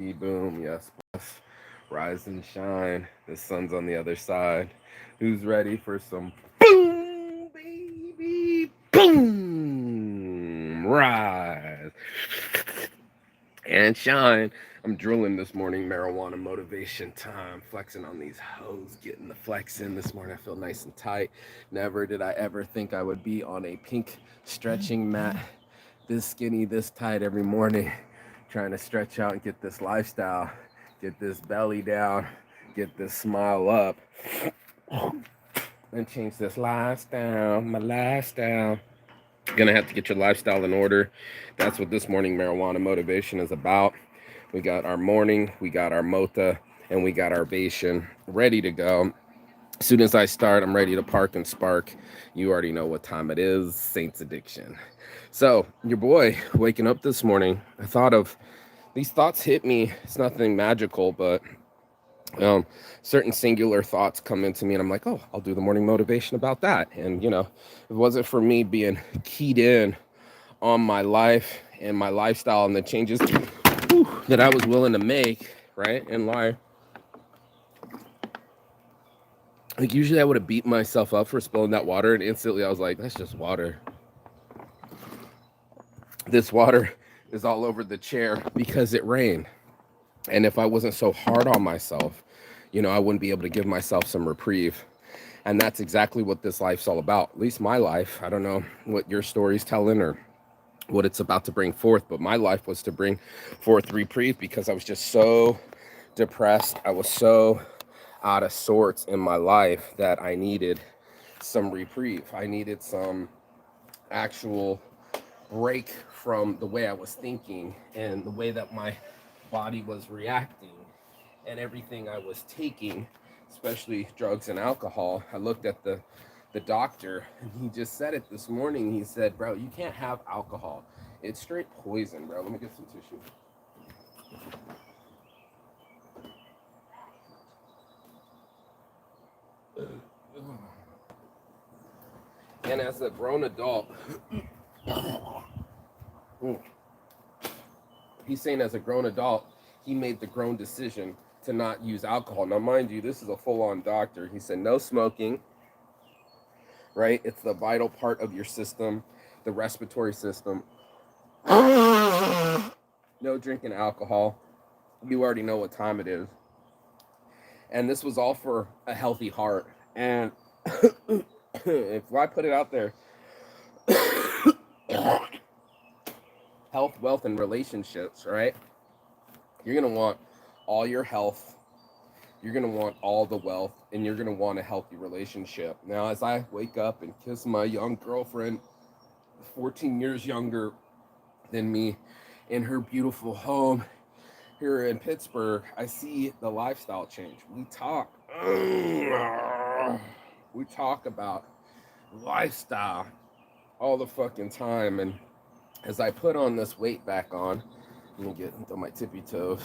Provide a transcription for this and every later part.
Boom, yes, boss. Rise and shine. The sun's on the other side. Who's ready for some boom, baby? Boom! Rise and shine. I'm drilling this morning, marijuana motivation time, flexing on these hoes, getting the flex in this morning. I feel nice and tight. Never did I ever think I would be on a pink stretching mat this skinny, this tight every morning, trying to stretch out and get this lifestyle, get this belly down, get this smile up, and change this lifestyle, my lifestyle. Gonna have to get your lifestyle in order. That's what this morning marijuana motivation is about. We got our morning, we got our mota, and we got our Bation ready to go. As soon as I start, I'm ready to park and spark. You already know what time it is, Saints Addiction. So, your boy waking up this morning, I thought of these thoughts hit me. It's nothing magical, but um, certain singular thoughts come into me, and I'm like, oh, I'll do the morning motivation about that. And, if it wasn't for me being keyed in on my life and my lifestyle and the changes that I was willing to make, right, in life, like usually I would have beat myself up for spilling that water, and instantly I was like, that's just water. This water is all over the chair because it rained. And if I wasn't so hard on myself, I wouldn't be able to give myself some reprieve. And that's exactly what this life's all about. At least my life. I don't know what your story's telling or what it's about to bring forth, but my life was to bring forth reprieve because I was just so depressed. I was so out of sorts in my life that I needed some reprieve. I needed some actual break from the way I was thinking and the way that my body was reacting and everything I was taking, especially drugs and alcohol. I looked at the doctor and he just said it this morning. He said, bro, you can't have alcohol. It's straight poison, bro. Let me get some tissue. And as a grown adult, he's saying as a grown adult, he made the grown decision to not use alcohol. Now, mind you, this is a full-on doctor. He said no smoking, right? It's the vital part of your system, the respiratory system. No drinking alcohol. You already know what time it is. And this was all for a healthy heart. And if I put it out there, health, wealth, and relationships, right? You're going to want all your health. You're going to want all the wealth. And you're going to want a healthy relationship. Now, as I wake up and kiss my young girlfriend, 14 years younger than me, in her beautiful home here in Pittsburgh, I see the lifestyle change. We talk about lifestyle all the fucking time. And as I put on this weight back on, let me get into my tippy toes.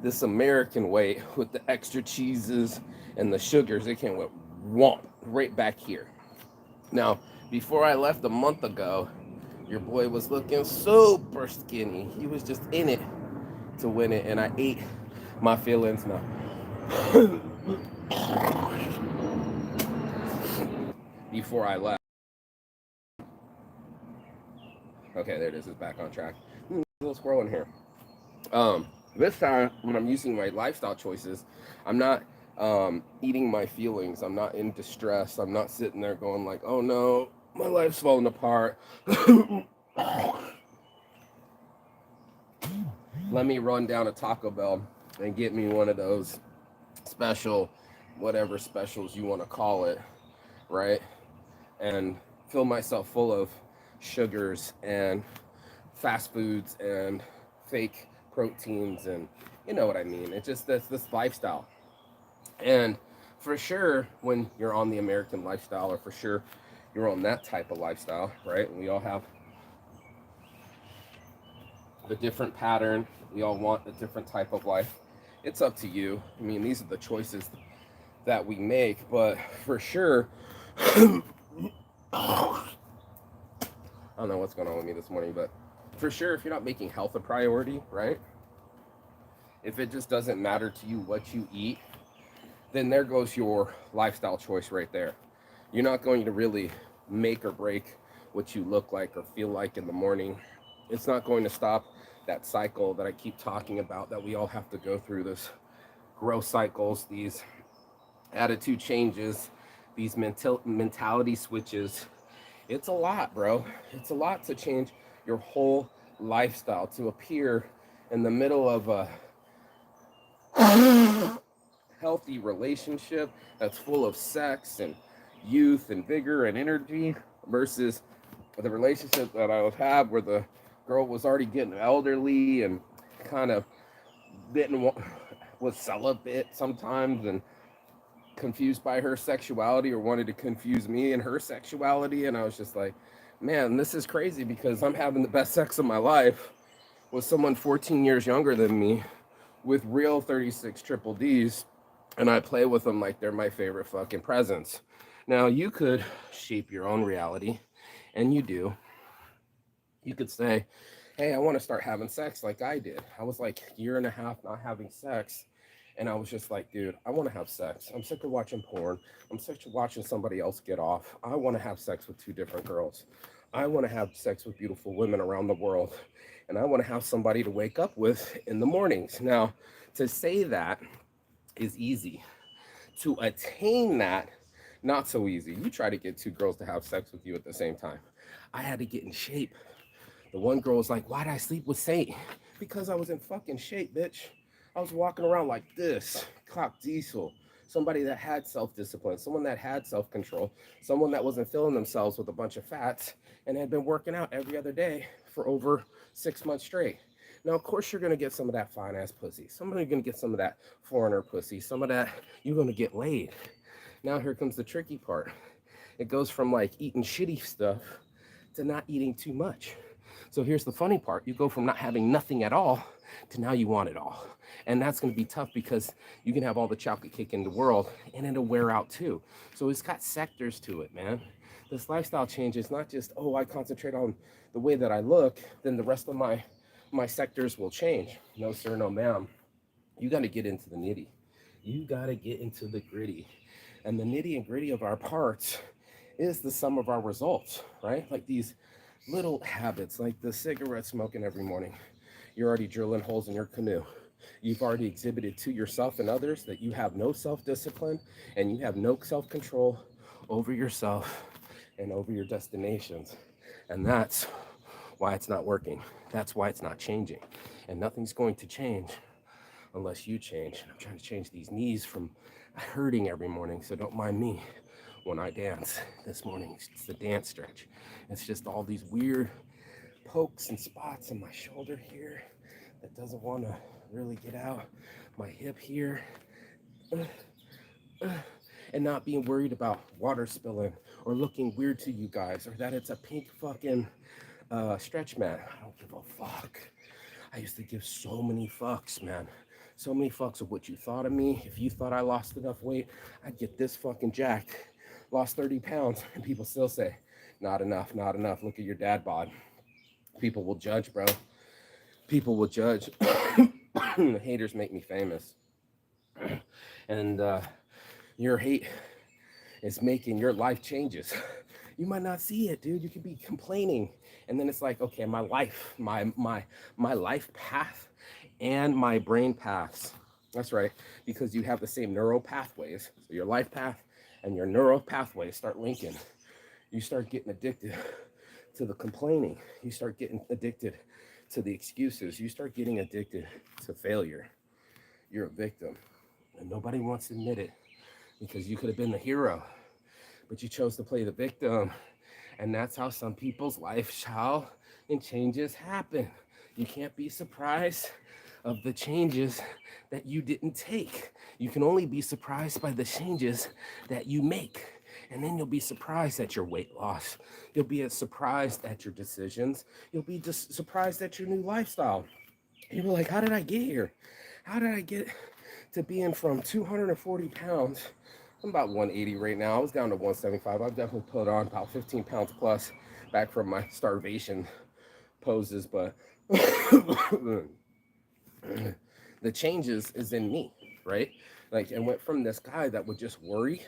This American weight with the extra cheeses and the sugars, it came with womp right back here. Now, before I left a month ago, your boy was looking super skinny. He was just in it to win it, and I ate my feelings now. Before I left. Okay, there it is. It's back on track. A little squirrel in here. This time, when I'm using my lifestyle choices, I'm not eating my feelings. I'm not in distress. I'm not sitting there going like, oh no, my life's falling apart. Let me run down to Taco Bell and get me one of those special, whatever specials you want to call it, right? And fill myself full of sugars and fast foods and fake proteins, and you know what I mean. It's just this lifestyle. And for sure, when you're on the American lifestyle, or for sure you're on that type of lifestyle, right? We all have the different pattern. We all want a different type of life. It's up to you. I mean, these are the choices that we make, but for sure, I don't know what's going on with me this morning, but for sure, if you're not making health a priority, right? if it just doesn't matter to you what you eat, then there goes your lifestyle choice right there. You're not going to really make or break what you look like or feel like in the morning. It's not going to stop that cycle that I keep talking about, that we all have to go through, this growth cycles, these attitude changes, these mentality switches. It's a lot, bro. It's a lot to change your whole lifestyle, to appear in the middle of a healthy relationship that's full of sex and youth and vigor and energy, versus the relationship that I was had where the girl was already getting elderly and kind of didn't want, was celibate sometimes, and confused by her sexuality, or wanted to confuse me and her sexuality. And I was just like, man, this is crazy, because I'm having the best sex of my life with someone 14 years younger than me, with real 36 triple D's, and I play with them like they're my favorite fucking presents. Now, you could shape your own reality, and you do. You could say, hey, I want to start having sex like I did. I was like a year and a half not having sex. And I was just like, dude, I want to have sex. I'm sick of watching porn. I'm sick of watching somebody else get off. I want to have sex with two different girls. I want to have sex with beautiful women around the world. And I want to have somebody to wake up with in the mornings. Now, to say that is easy. To attain that, not so easy. You try to get two girls to have sex with you at the same time. I had to get in shape. The one girl was like, why'd I sleep with Saint? Because I was in fucking shape, bitch. I was walking around like this, cock diesel. Somebody that had self-discipline, someone that had self-control, someone that wasn't filling themselves with a bunch of fats and had been working out every other day for over 6 months straight. Now, of course, you're going to get some of that fine-ass pussy. Somebody's going to get some of that foreigner pussy. Some of that, you're going to get laid. Now, here comes the tricky part. It goes from like eating shitty stuff to not eating too much. So here's the funny part. You go from not having nothing at all to now you want it all. And that's going to be tough, because you can have all the chocolate cake in the world and it'll wear out too. So it's got sectors to it, man. This lifestyle change is not just, oh, I concentrate on the way that I look, then the rest of my sectors will change. No, sir, no, ma'am. You got to get into the nitty. You got to get into the gritty. And the nitty and gritty of our parts is the sum of our results, right? Like these little habits, like the cigarette smoking every morning. You're already drilling holes in your canoe. You've already exhibited to yourself and others that you have no self-discipline and you have no self-control over yourself and over your destinations. And that's why it's not working. That's why it's not changing. And nothing's going to change unless you change. I'm trying to change these knees from hurting every morning, so don't mind me when I dance this morning. It's the dance stretch. It's just all these weird pokes and spots in my shoulder here that doesn't want to really get out. My hip here. And not being worried about water spilling or looking weird to you guys, or that it's a pink fucking stretch mat. I don't give a fuck. I used to give so many fucks, man. So many fucks of what you thought of me. If you thought I lost enough weight, I'd get this fucking jacked. Lost 30 pounds, and people still say, not enough, not enough. Look at your dad bod. People will judge, bro. People will judge. Haters make me famous. And your hate is making your life changes. You might not see it, dude. You could be complaining. And then it's like, okay, my life, my life path and my brain paths. That's right. Because you have the same neural pathways. So your life path and your neural pathways start linking. You start getting addicted to the complaining. You start getting addicted to the excuses. You start getting addicted to failure. You're a victim. And nobody wants to admit it, because you could have been the hero, but you chose to play the victim. And that's how some people's lifestyle and changes happen. You can't be surprised of the changes that you didn't take. You can only be surprised by the changes that you make. And then you'll be surprised at your weight loss. You'll be surprised at your decisions. You'll be just surprised at your new lifestyle. You'll be like, how did I get here? How did I get to being from 240 pounds? I'm about 180 right now. I was down to 175. I've definitely put on about 15 pounds plus back from my starvation poses. But The changes is in me, right? Like, it went from this guy that would just worry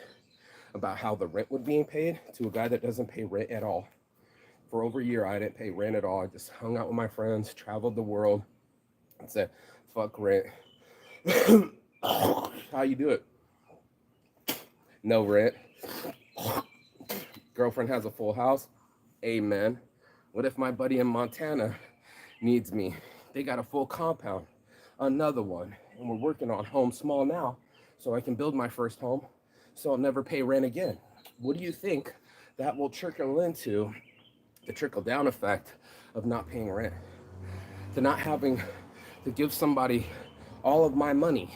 about how the rent was being paid to a guy that doesn't pay rent at all. For over a year, I didn't pay rent at all. I just hung out with my friends, traveled the world, and said, fuck rent. How you do it? No rent. Girlfriend has a full house. Amen. What if my buddy in Montana needs me? They got a full compound. Another one. And we're working on home small now so I can build my first home so I'll never pay rent again. What do you think that will trickle into the trickle down effect of not paying rent? To not having to give somebody all of my money,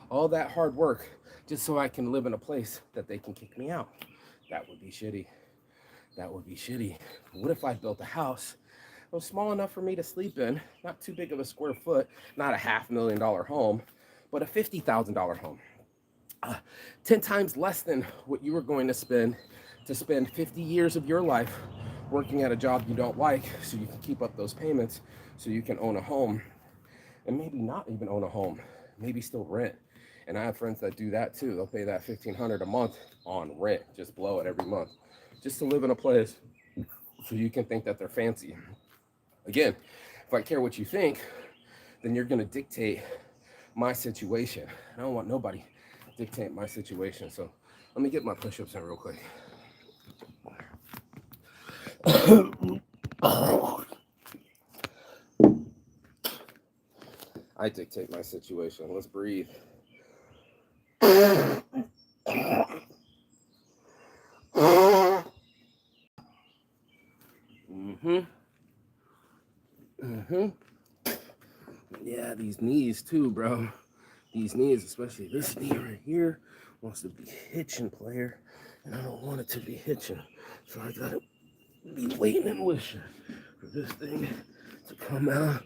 all that hard work, just so I can live in a place that they can kick me out. That would be shitty. That would be shitty. What if I built a house that was small enough for me to sleep in, not too big of a square foot, not a $500,000 home, but a $50,000 home? 10 times less than what you were going to spend 50 years of your life working at a job you don't like so you can keep up those payments so you can own a home, and maybe not even own a home, maybe still rent. And I have friends that do that too. They'll pay that $1,500 a month on rent, just blow it every month, just to live in a place so you can think that they're fancy. Again, if I care what you think, then you're going to dictate my situation. I don't want nobody to dictate my situation. So let me get my push-ups in real quick. I dictate my situation. Let's breathe. Yeah, these knees too, bro. These knees, especially this knee right here, wants to be hitching, player. And I don't want it to be hitching. So I gotta be waiting and wishing for this thing to come out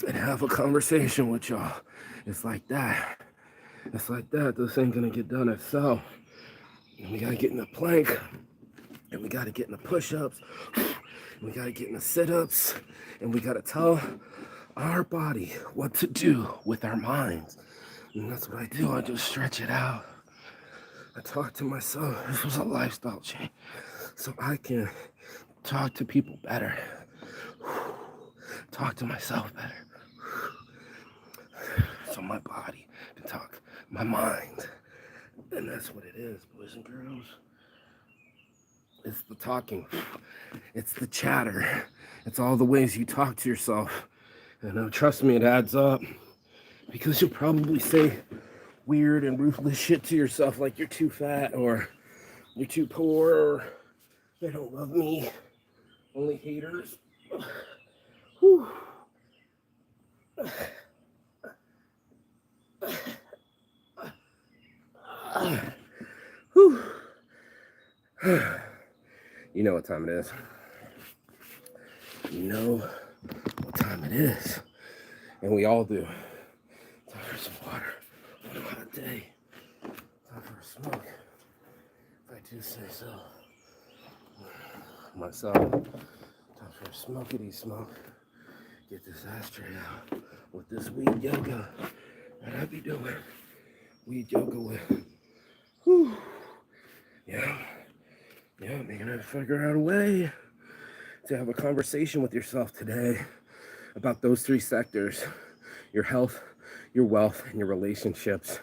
and have a conversation with y'all. It's like that. It's like that. This ain't gonna get done itself. And we gotta get in the plank. And we gotta get in the push-ups. And we gotta get in the sit-ups. And we gotta tell our body what to do with our minds. And that's what I do. I just stretch it out. I talk to myself. This was a lifestyle change. So I can talk to people better. Talk to myself better. So my body can talk my mind. And that's what it is, boys and girls. It's the talking. It's the chatter. It's all the ways you talk to yourself. And trust me, it adds up. Because you'll probably say weird and ruthless shit to yourself, like you're too fat, or you're too poor, or they don't love me. Only haters. Whew. Whew. You know what time it is. You know what time it is. And we all do. Time for some water. What a hot day. Time for a smoke. If I do say so. Myself. Time for a smokity smoke. Get this ashtray out with this weed yoga that I be doing. Weed yoga with. Whew. Yeah, we're gonna figure out a way to have a conversation with yourself today about those three sectors: your health, your wealth, and your relationships.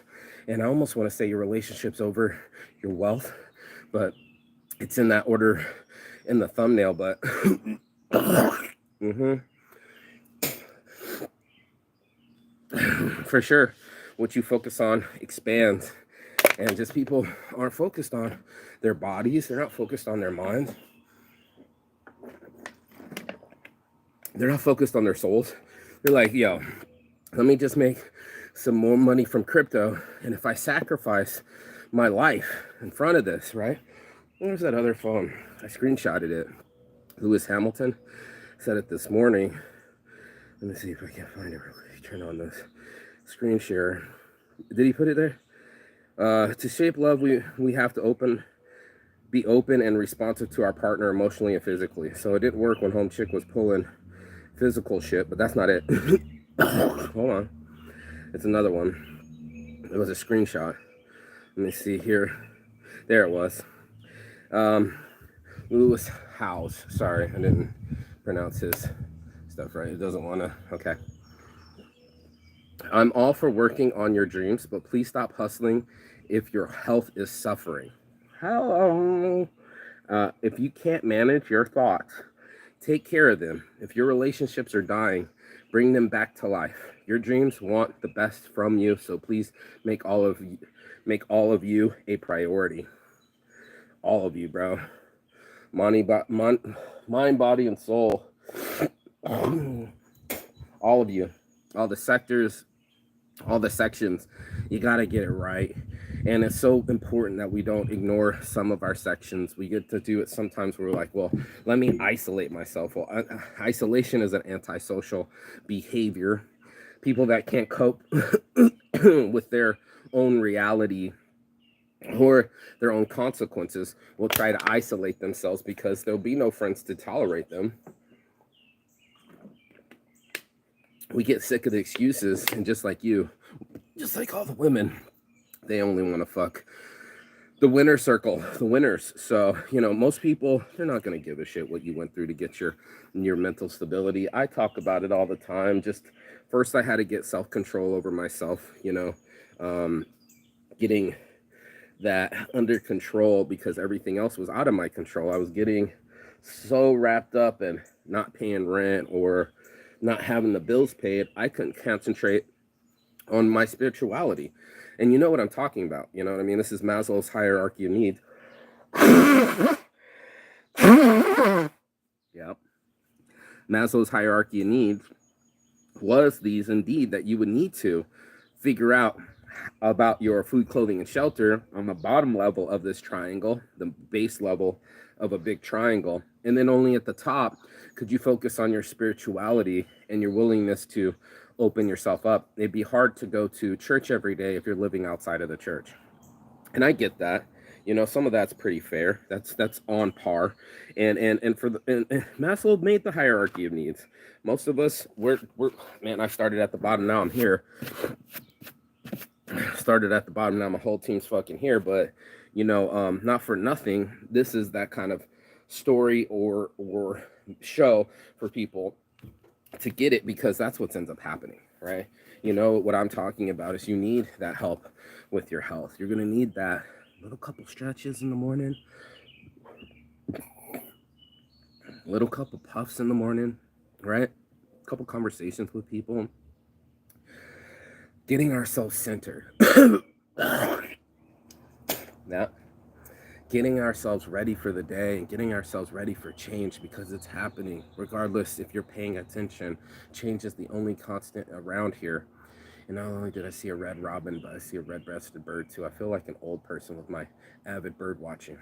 And I almost want to say your relationships over your wealth, but it's in that order in the thumbnail, but for sure, what you focus on expands. And just people aren't focused on their bodies. They're not focused on their minds. They're not focused on their souls. They're like, yo, let me just make some more money from crypto. And if I sacrifice my life in front of this, right? Where's that other phone? I screenshotted it. Lewis Hamilton said it this morning. Let me see if I can find it real quick. Turn on this screen share. Did he put it there? To shape love, we have to be open and responsive to our partner emotionally and physically. So it didn't work when Home Chick was pulling physical shit, but that's not it. Hold on. It's another one. It was a screenshot. Let me see here. There it was. Lewis Howes. Sorry, I didn't pronounce his stuff right. It doesn't want to. Okay. I'm all for working on your dreams, but please stop hustling if your health is suffering. Hello. If you can't manage your thoughts, take care of them. If your relationships are dying, bring them back to life. Your dreams want the best from you, so please make all of you a priority. All of you, bro. Mind, body, and soul. All of you. All the sectors, all the sections. You got to get it right. And it's so important that we don't ignore some of our sections. We get to do it sometimes where we're like, well, let me isolate myself. Well, isolation is an antisocial behavior. People that can't cope with their own reality or their own consequences will try to isolate themselves because there'll be no friends to tolerate them. We get sick of the excuses, and just like you, just like all the women, they only want to fuck the winner circle, the winners. So, most people, they're not going to give a shit what you went through to get your mental stability. I talk about it all the time. Just first I had to get self-control over myself, getting that under control because everything else was out of my control. I was getting so wrapped up in not paying rent or not having the bills paid, I couldn't concentrate on my spirituality. And you know what I'm talking about. You know what I mean? This is Maslow's hierarchy of needs. Yep. Maslow's hierarchy of needs was these indeed that you would need to figure out about your food, clothing, and shelter on the bottom level of this triangle, the base level of a big triangle. And then only at the top could you focus on your spirituality and your willingness to open yourself up. It'd be hard to go to church every day if you're living outside of the church. And I get that. Some of that's pretty fair. That's on par. And Maslow made the hierarchy of needs. Most of us, we're man, I started at the bottom, now I'm here. Started at the bottom, now my whole team's fucking here. But not for nothing, this is that kind of story or show for people to get it, because that's what ends up happening, right? What I'm talking about is you need that help with your health. You're gonna need that little couple stretches in the morning, little couple puffs in the morning, right? A couple conversations with people, getting ourselves centered. That getting ourselves ready for the day and getting ourselves ready for change, because it's happening regardless if you're paying attention. Change is the only constant around here. And not only did I see a red robin, but I see a red-breasted bird too. I feel like an old person with my avid bird watching.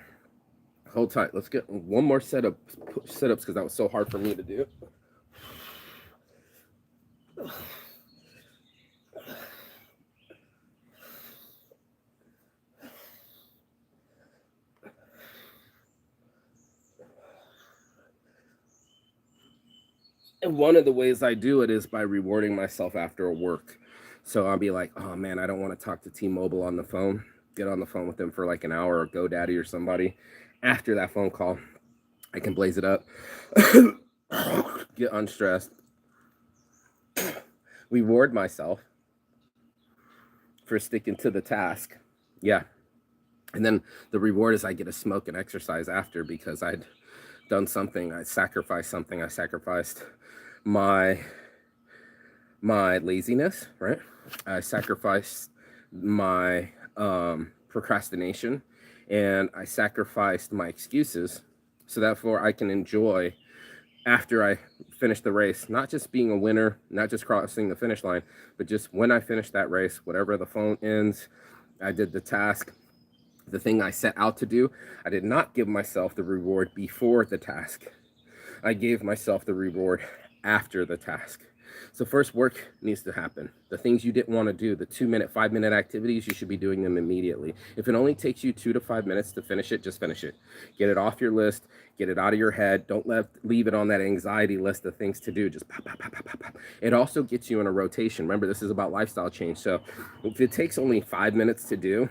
Hold tight. Let's get one more sit-ups because that was so hard for me to do. And one of the ways I do it is by rewarding myself after work. So I'll be like, oh man, I don't want to talk to T-Mobile on the phone. Get on the phone with them for like an hour, or GoDaddy or somebody. After that phone call, I can blaze it up, get unstressed, reward myself for sticking to the task. Yeah. And then the reward is I get to smoke and exercise after, because I'd done something. I sacrificed something. I sacrificed my laziness, right? I sacrificed my procrastination, and I sacrificed my excuses, so therefore I can enjoy after I finish the race, not just being a winner, not just crossing the finish line, but just when I finish that race, whatever the phone ends, I did the task, the thing I set out to do. I did not give myself the reward before the task. I gave myself the reward after the task. So first, work needs to happen. The things you didn't want to do, the 2 minute, 5 minute activities, you should be doing them immediately. If it only takes you 2 to 5 minutes to finish it, just finish it. Get it off your list, get it out of your head. Don't leave it on that anxiety list of things to do. Just pop, pop, pop, pop, pop, pop. It also gets you in a rotation. Remember, this is about lifestyle change. So if it takes only 5 minutes to do,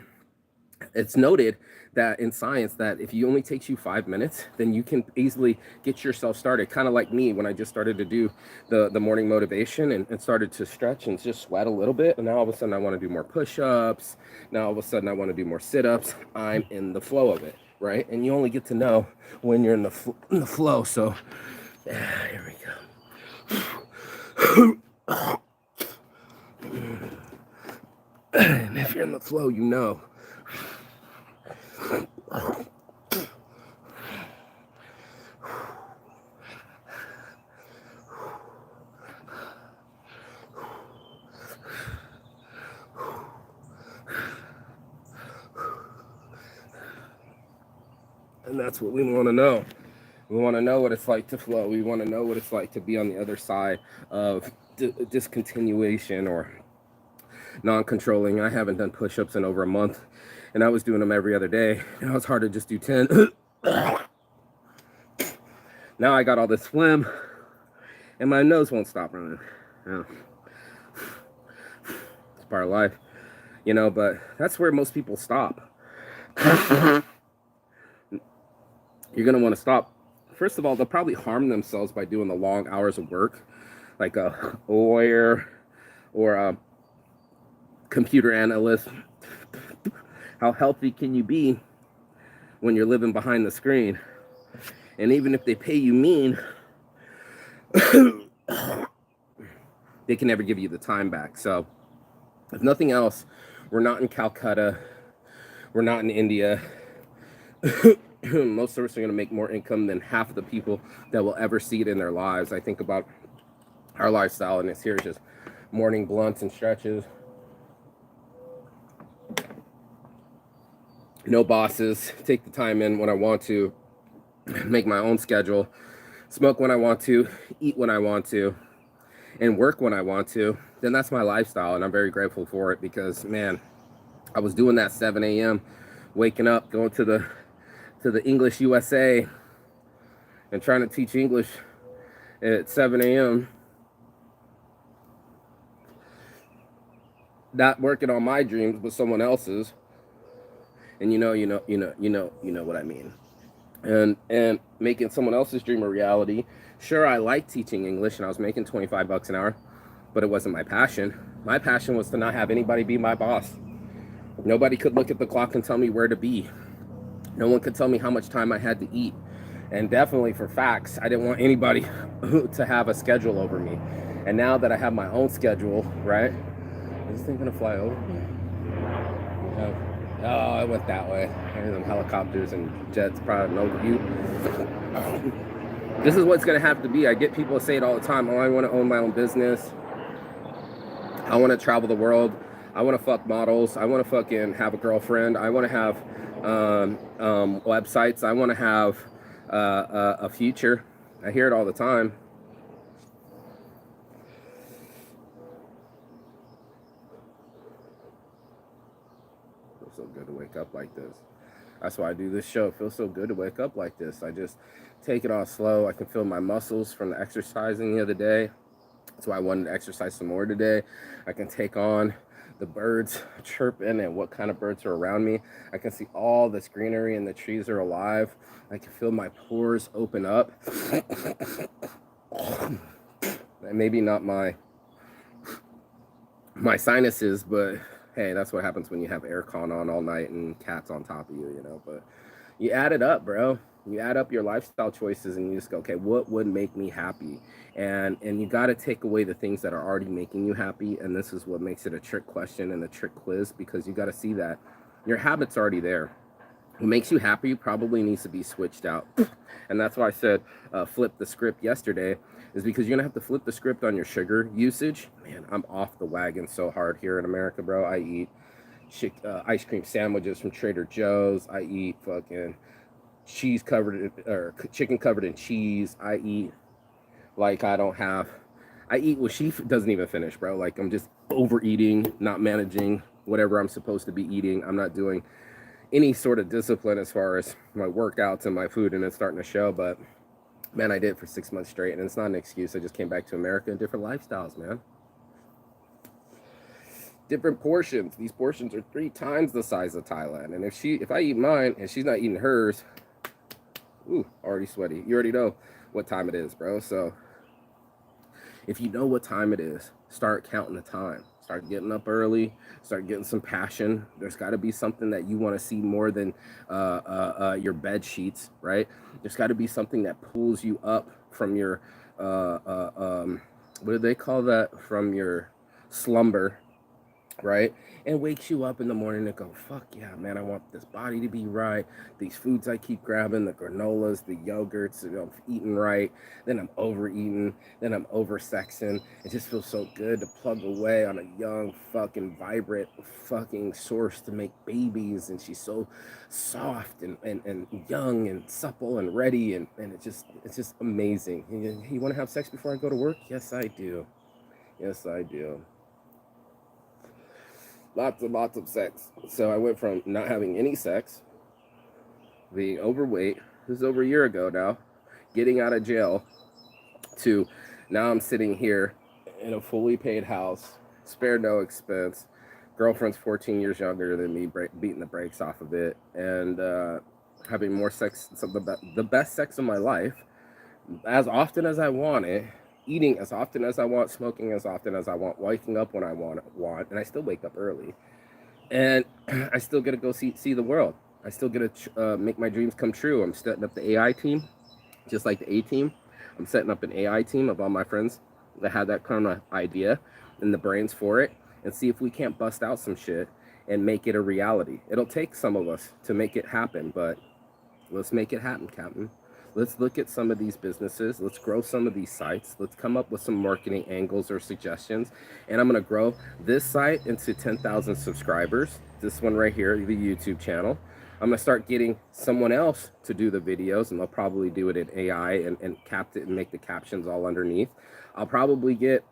it's noted that in science that if you only takes you 5 minutes, then you can easily get yourself started. Kind of like me when I just started to do the morning motivation and started to stretch and just sweat a little bit. And now all of a sudden I want to do more push-ups. Now all of a sudden I want to do more sit-ups. I'm in the flow of it, right? And you only get to know when you're in the flow. So here we go. And if you're in the flow, you know. And that's what we want to know. We want to know what it's like to flow. We want to know what it's like to be on the other side of discontinuation or non-controlling. I haven't done push-ups in over a month, and I was doing them every other day. Now it's hard to just do 10. Now I got all this phlegm, and my nose won't stop running. Yeah. It's part of life, you know, but that's where most people stop. You're going to want to stop. First of all, they'll probably harm themselves by doing the long hours of work, like a lawyer or a computer analyst. How healthy can you be when you're living behind the screen? And even if they pay you mean, they can never give you the time back. So if nothing else, we're not in Calcutta. We're not in India. Most of us are going to make more income than half of the people that will ever see it in their lives. I think about our lifestyle, and it's here just morning blunts and stretches. No bosses. Take the time in when I want to. Make my own schedule. Smoke when I want to. Eat when I want to. And work when I want to. Then that's my lifestyle, and I'm very grateful for it because, man, I was doing that 7 a.m. waking up, going to the English USA and trying to teach English at 7 a.m. Not working on my dreams, but someone else's. And you know what I mean. And making someone else's dream a reality. Sure, I like teaching English, and I was making $25 an hour, but it wasn't my passion. My passion was to not have anybody be my boss. Nobody could look at the clock and tell me where to be. No one could tell me how much time I had to eat. And definitely for facts, I didn't want anybody to have a schedule over me. And now that I have my own schedule, right? Is this thing gonna fly over me? Oh, it went that way. There's some helicopters and jets, probably no view. This is what's gonna have to be. I get people say it all the time. Oh, I wanna own my own business. I wanna travel the world. I wanna fuck models. I wanna fucking have a girlfriend. I wanna have websites. I want to have a future. I hear it all the time. It feels so good to wake up like this. That's why I do this show. It feels so good to wake up like this. I just take it all slow. I can feel my muscles from the exercising the other day. That's why I wanted to exercise some more today. I can take on the birds chirping and what kind of birds are around me. I can see all this greenery and the trees are alive. I can feel my pores open up. Maybe not my sinuses, but hey, that's what happens when you have aircon on all night and cats on top of you, you know. But you add it up, bro. You add up your lifestyle choices and you just go, okay, what would make me happy? And you got to take away the things that are already making you happy. And this is what makes it a trick question and a trick quiz, because you got to see that your habits are already there. What makes you happy probably needs to be switched out. And that's why I said flip the script yesterday, is because you're going to have to flip the script on your sugar usage. Man, I'm off the wagon so hard here in America, bro. I eat ice cream sandwiches from Trader Joe's. I eat fucking cheese covered or chicken covered in cheese. I eat like I I eat what she doesn't even finish, bro. Like I'm just overeating, not managing whatever I'm supposed to be eating. I'm not doing any sort of discipline as far as my workouts and my food, and it's starting to show. But man, I did it for 6 months straight, and it's not an excuse. I just came back to America and different lifestyles, man. Different portions. These portions are 3 times the size of Thailand. And if I eat mine and she's not eating hers, ooh, already sweaty. You already know what time it is, bro. So if you know what time it is, start counting the time. Start getting up early. Start getting some passion. There's got to be something that you want to see more than your bed sheets, right? There's got to be something that pulls you up from your what do they call that? From your slumber, right? And wakes you up in the morning and go, fuck yeah, man, I want this body to be right. These foods I keep grabbing, the granolas, the yogurts, I'm eating right. Then I'm overeating. Then I'm oversexing. It just feels so good to plug away on a young, fucking, vibrant, fucking source to make babies. And she's so soft and young and supple and ready. And it's just amazing. You want to have sex before I go to work? Yes, I do. Yes, I do. Lots and lots of sex. So I went from not having any sex, being overweight, this is over a year ago now, getting out of jail, to now I'm sitting here in a fully paid house, spare no expense. Girlfriend's 14 years younger than me, beating the brakes off of it, and having more sex, the best sex of my life, as often as I want it, eating as often as I want, smoking as often as I want, waking up when I want, and I still wake up early, and I still get to go see the world. I still get to make my dreams come true. I'm setting up the AI team, just like the A team. I'm setting up an AI team of all my friends that had that kind of idea and the brains for it, and see if we can't bust out some shit and make it a reality. It'll take some of us to make it happen, but let's make it happen, Captain. Let's look at some of these businesses. Let's grow some of these sites. Let's come up with some marketing angles or suggestions. And I'm going to grow this site into 10,000 subscribers. This one right here, the YouTube channel. I'm going to start getting someone else to do the videos, and they'll probably do it in AI and cap it and make the captions all underneath. I'll probably get,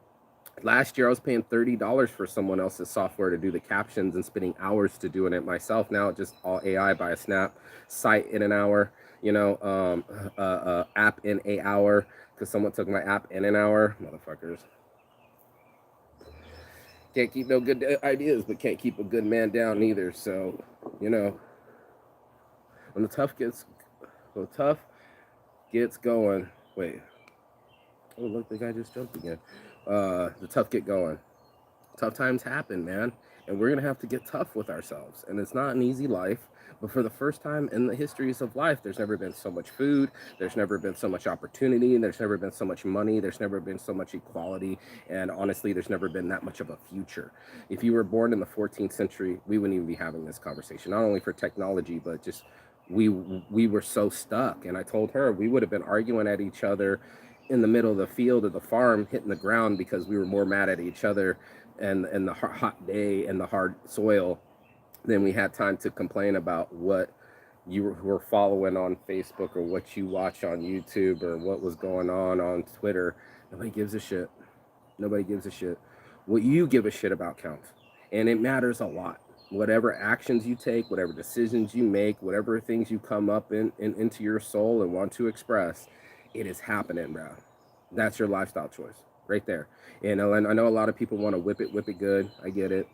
last year I was paying $30 for someone else's software to do the captions and spending hours to doing it myself. Now it's just all AI by a snap, site in an hour, app in an hour, because someone took my app in an hour. Motherfuckers. Can't keep no good ideas, but can't keep a good man down either. So, when the tough gets going, wait. Oh, look, the guy just jumped again. The tough get going. Tough times happen, man. And we're going to have to get tough with ourselves. And it's not an easy life. But for the first time in the histories of life, there's never been so much food. There's never been so much opportunity. There's never been so much money. There's never been so much equality. And honestly, there's never been that much of a future. If you were born in the 14th century, we wouldn't even be having this conversation. Not only for technology, but just we were so stuck. And I told her we would have been arguing at each other in the middle of the field of the farm, hitting the ground because we were more mad at each other and the hot day and the hard soil than we had time to complain about what you were following on Facebook or what you watch on YouTube or what was going on Twitter. Nobody gives a shit. Nobody gives a shit. What you give a shit about counts. And it matters a lot. Whatever actions you take, whatever decisions you make, whatever things you come up into your soul and want to express, it is happening, bro. That's your lifestyle choice right there. And I know a lot of people want to whip it good. I get it.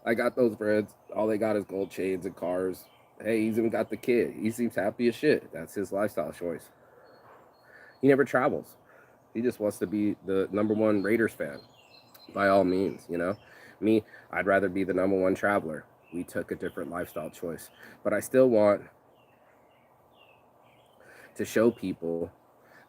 I got those breads. All they got is gold chains and cars. Hey, he's even got the kid. He seems happy as shit. That's his lifestyle choice. He never travels. He just wants to be the #1 Raiders fan. By all means, Me, I'd rather be the #1 traveler. We took a different lifestyle choice. But I still want to show people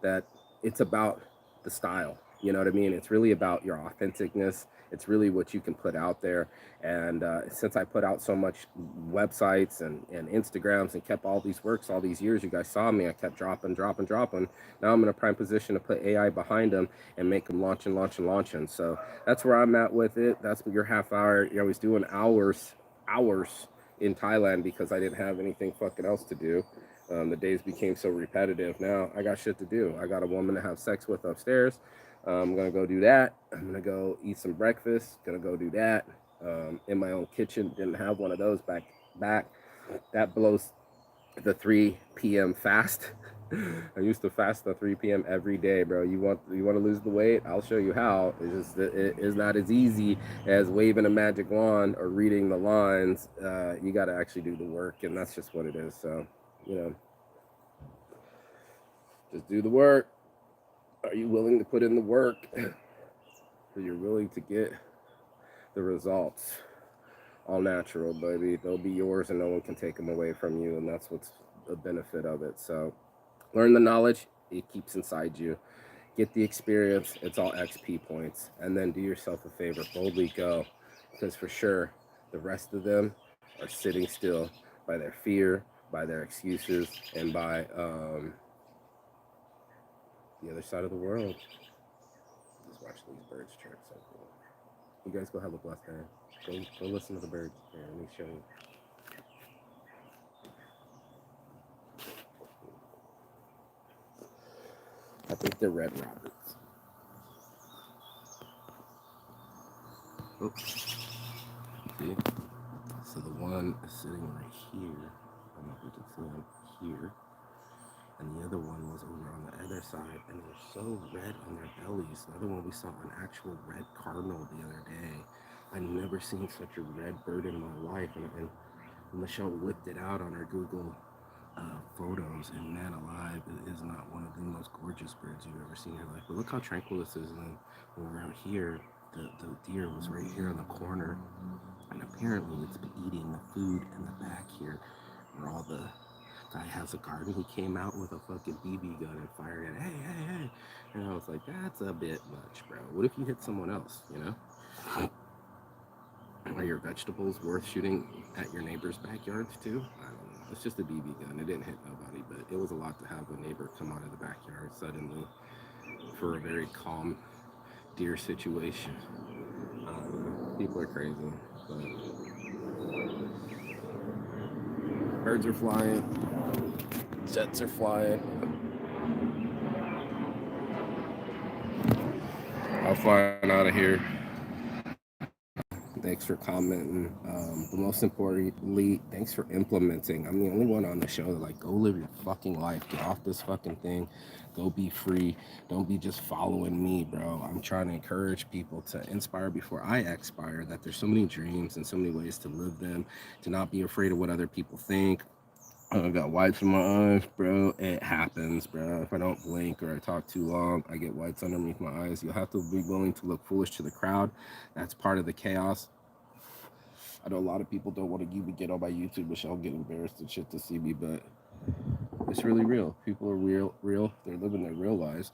that it's about the style. You know what I mean? It's really about your authenticness. It's really what you can put out there. And since I put out so much websites and Instagrams and kept all these works all these years, you guys saw me, I kept dropping. Now I'm in a prime position to put AI behind them and make them launching. So that's where I'm at with it. That's your half hour. I was doing hours in Thailand because I didn't have anything fucking else to do. The days became so repetitive. Now I got shit to do. I got a woman to have sex with upstairs. I'm gonna go do that. I'm gonna go eat some breakfast. Gonna go do that in my own kitchen. Didn't have one of those back. That blows the 3 p.m. fast. I used to fast the 3 p.m. every day, bro. You want to lose the weight? I'll show you how. It is not as easy as waving a magic wand or reading the lines. You got to actually do the work, and that's just what it is. So, you know, just do the work. Are you willing to put in the work? So you're willing to get the results. All natural, baby. They'll be yours, and no one can take them away from you, and that's what's the benefit of it. So learn the knowledge, it keeps inside you. Get the experience, it's all XP points. And then do yourself a favor, boldly go. Because for sure, the rest of them are sitting still by their fear, by their excuses, and by the other side of the world. Just watch these birds chirp, so cool. You guys go have a blessed day. Go listen to the birds. Here, let me show you. I think they're red robins. Oops. See? So the one is sitting right here. I don't know if you can see him here. And the other one was over on the other side. And they're so red on their bellies. The other one we saw an actual red cardinal the other day. I'd never seen such a red bird in my life. And Michelle whipped it out on her Google photos, and man alive, it is not one of the most gorgeous birds you've ever seen in your life. But look how tranquil this is. And then when we're out here, the deer was right here on the corner, and apparently it's been eating the food in the back here where all the guy has a garden. He came out with a fucking BB gun and fired it. Hey. And I was like, that's a bit much, bro. What if you hit someone else, you know? Are your vegetables worth shooting at your neighbor's backyards too? I don't know. It's just a BB gun. It didn't hit nobody, but it was a lot to have a neighbor come out of the backyard suddenly for a very calm deer situation. People are crazy, but birds are flying, jets are flying. I'll fly out of here. Thanks for commenting. But most importantly, thanks for implementing. I'm the only one on the show that like, go live your fucking life. Get off this fucking thing. Go be free. Don't be just following me, bro. I'm trying to encourage people to inspire before I expire. That there's so many dreams and so many ways to live them. To not be afraid of what other people think. I got whites in my eyes, bro. It happens, bro. If I don't blink or I talk too long, I get whites underneath my eyes. You'll have to be willing to look foolish to the crowd. That's part of the chaos. I know a lot of people don't want to even get on my YouTube, but I'll get embarrassed and shit to see me, but it's really real. People are real. They're living their real lives.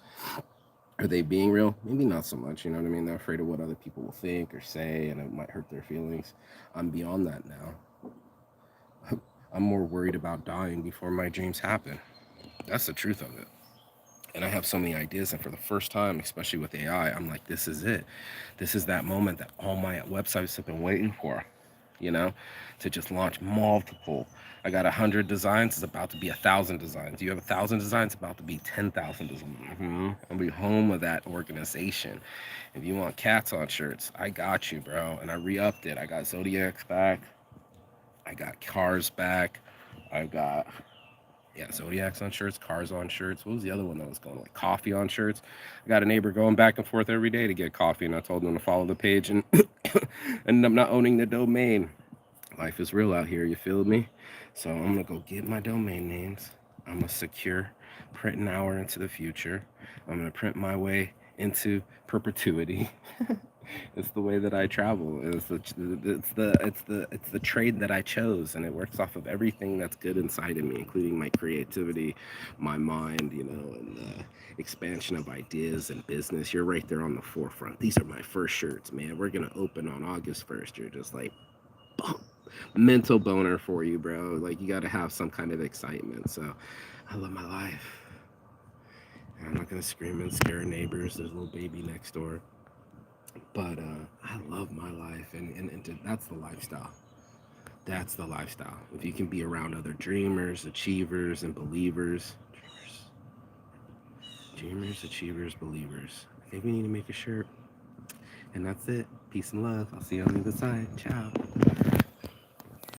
Are they being real? Maybe not so much, you know what I mean? They're afraid of what other people will think or say, and it might hurt their feelings. I'm beyond that now. I'm more worried about dying before my dreams happen. That's the truth of it. And I have so many ideas, and for the first time, especially with AI, I'm like, this is it. This is that moment that all my websites have been waiting for, you know, to just launch multiple. I got 100 designs, it's about to be 1,000 designs. You have 1,000 designs, about to be 10,000 designs. I'll be home of that organization. If you want cats on shirts, I got you, bro. And I re-upped it. I got Zodiacs back. I got cars back. I got Zodiacs on shirts, cars on shirts. What was the other one that was going like coffee on shirts? I got a neighbor going back and forth every day to get coffee, and I told him to follow the page and ended up not owning the domain. Life is real out here, you feel me? So I'm gonna go get my domain names. I'm gonna secure, print an hour into the future. I'm gonna print my way into perpetuity. It's the way that I travel. It's the trade that I chose, and it works off of everything that's good inside of me, including my creativity, my mind, you know, and the expansion of ideas and business. You're right there on the forefront. These are my first shirts, man. We're gonna open on August 1st. You're just like, boom, mental boner for you, bro. Like you got to have some kind of excitement. So, I love my life. I'm not gonna scream and scare neighbors. There's a little baby next door. But I love my life, and that's the lifestyle. That's the lifestyle. If you can be around other dreamers, achievers, and believers, dreamers, achievers, believers. Maybe we need to make a shirt. And that's it. Peace and love. I'll see you on the other side. Ciao.